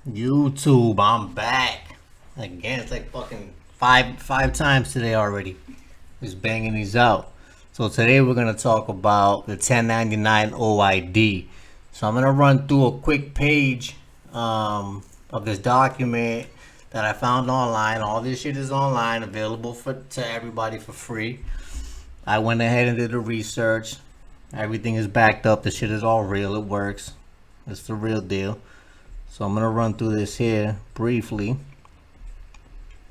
YouTube, I'm back again. It's like fucking five times today already. Just banging these out. So today we're gonna talk about the 1099 OID. So I'm gonna run through a quick page of this document that I found online. All this shit is online, available to everybody for free. I went ahead and did the research. Everything is backed up. The shit is all real. It works. It's the real deal. So I'm gonna run through this here briefly.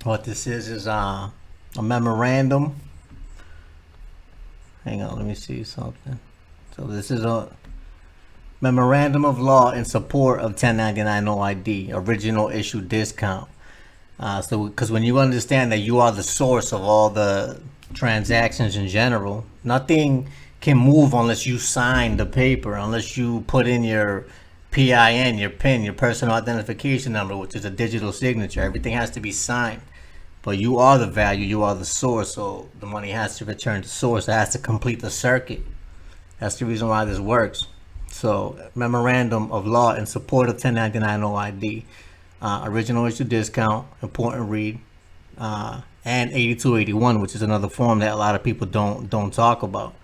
What this is a memorandum. Hang on, let me see something. So this is a memorandum of law in support of 1099 OID, original issue discount. So because when you understand that you are the source of all the transactions in general, nothing can move unless you sign the paper, unless you put in your PIN, your PIN, your personal identification number, which is a digital signature. Everything has to be signed. But you are the value, you are the source, so the money has to return to source. It has to complete the circuit. That's the reason why this works. So, memorandum of law in support of 1099 OID, original issue discount, important read, and 8281, which is another form that a lot of people don't talk about.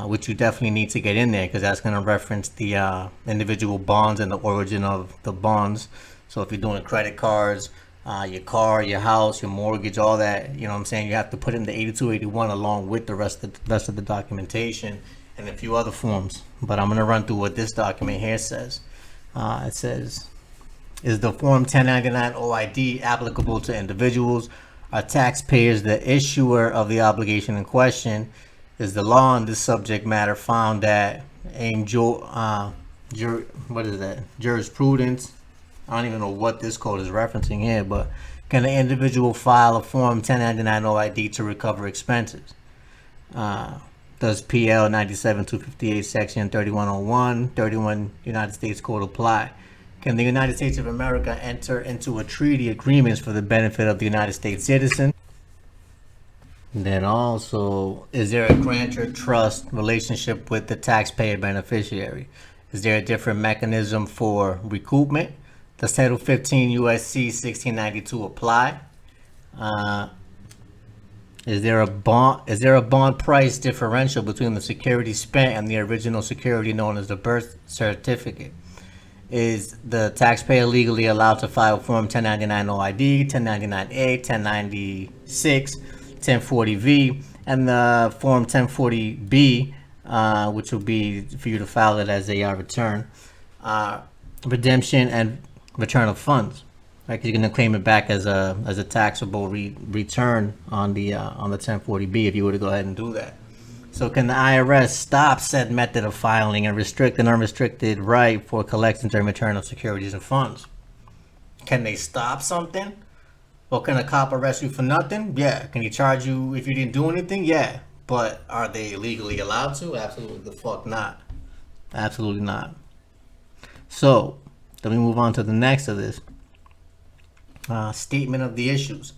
Which you definitely need to get in there because that's going to reference the individual bonds and the origin of the bonds. So if you're doing credit cards, your car, your house, your mortgage, all that, you know what I'm saying, you have to put in the 8281 along with the rest of the documentation and a few other forms. But I'm going to run through what this document here says. It says, is the form 1099 OID applicable to individuals? Are taxpayers the issuer of the obligation in question? Is the law on this subject matter found that what is that? Jurisprudence? I don't even know what this code is referencing here, but can an individual file a form 1099 OID to recover expenses? Does PL 97-258 section 3101, 31 United States Code apply? Can the United States of America enter into a treaty agreements for the benefit of the United States citizen? Then also, is there a grantor trust relationship with the taxpayer beneficiary? Is there a different mechanism for recoupment? Does Title 15 USC 1692 apply? Is there a bond price differential between the security spent and the original security known as the birth certificate? Is the taxpayer legally allowed to file Form 1099 OID, 1099A, 1096, 1040V, and the Form 1040B, which will be for you to file it as a return, redemption and return of funds. Right, you're going to claim it back as a taxable return on the 1040B if you were to go ahead and do that. So can the IRS stop said method of filing and restrict an unrestricted right for collections and return of securities and funds? Can they stop something? Well, can a cop arrest you for nothing? Yeah. Can he charge you if you didn't do anything? Yeah. But are they legally allowed to? Absolutely the fuck not. Absolutely not. So, let me move on to the next of this. Statement of the issues.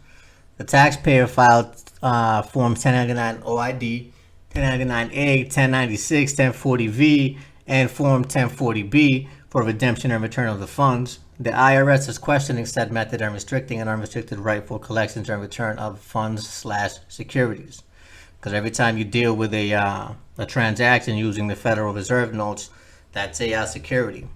The taxpayer filed Form 1099 OID, 1099A, 1096, 1040V, and Form 1040B for redemption and return of the funds. The IRS is questioning said method and restricting an unrestricted right for collections and return of funds/securities. Because every time you deal with a transaction using the Federal Reserve notes, that's a security.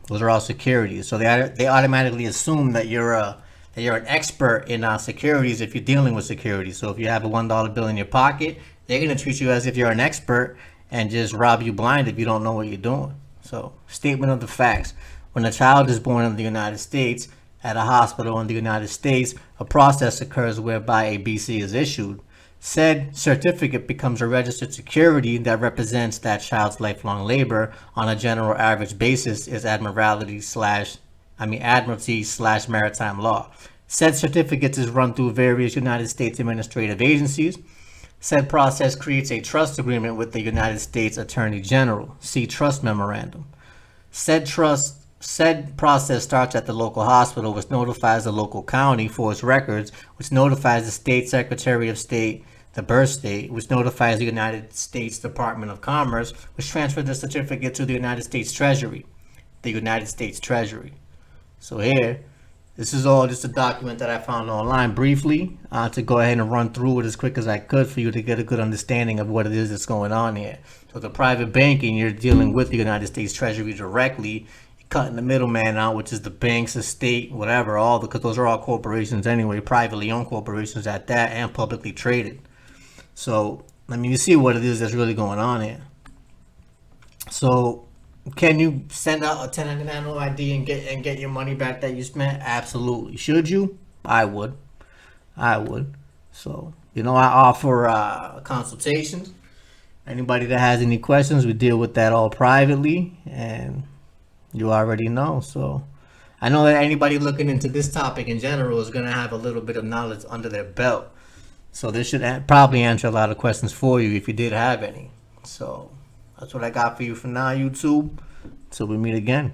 Those are all securities. So they automatically assume that you're an expert in securities if you're dealing with securities. So if you have a $1 bill in your pocket, they're going to treat you as if you're an expert and just rob you blind if you don't know what you're doing. So, statement of the facts. When a child is born in the United States, at a hospital in the United States, a process occurs whereby a BC is issued. Said certificate becomes a registered security that represents that child's lifelong labor on a general average basis is admiralty slash maritime law. Said certificates is run through various United States administrative agencies. Said process creates a trust agreement with the United States Attorney General. See Trust Memorandum. Said process starts at the local hospital, which notifies the local county for its records, which notifies the state Secretary of State, the birth state, which notifies the United States Department of Commerce, which transfers the certificate to the United States Treasury. The United States Treasury. So here, this is all just a document that I found online briefly to go ahead and run through it as quick as I could for you to get a good understanding of what it is that's going on here. So the private banking, you're dealing with the United States Treasury directly. You're cutting the middleman out, which is the banks, the state, whatever, all because those are all corporations anyway, privately owned corporations at that, and publicly traded. So, I mean, you see what it is that's really going on here. So, can you send out a 1099 OID and get your money back that you spent? Absolutely. Should you? I would. So, I offer consultations. Anybody that has any questions, we deal with that all privately, and you already know. So, I know that anybody looking into this topic in general is going to have a little bit of knowledge under their belt. So, this should probably answer a lot of questions for you if you did have any. So, that's what I got for you for now, YouTube. Till we meet again.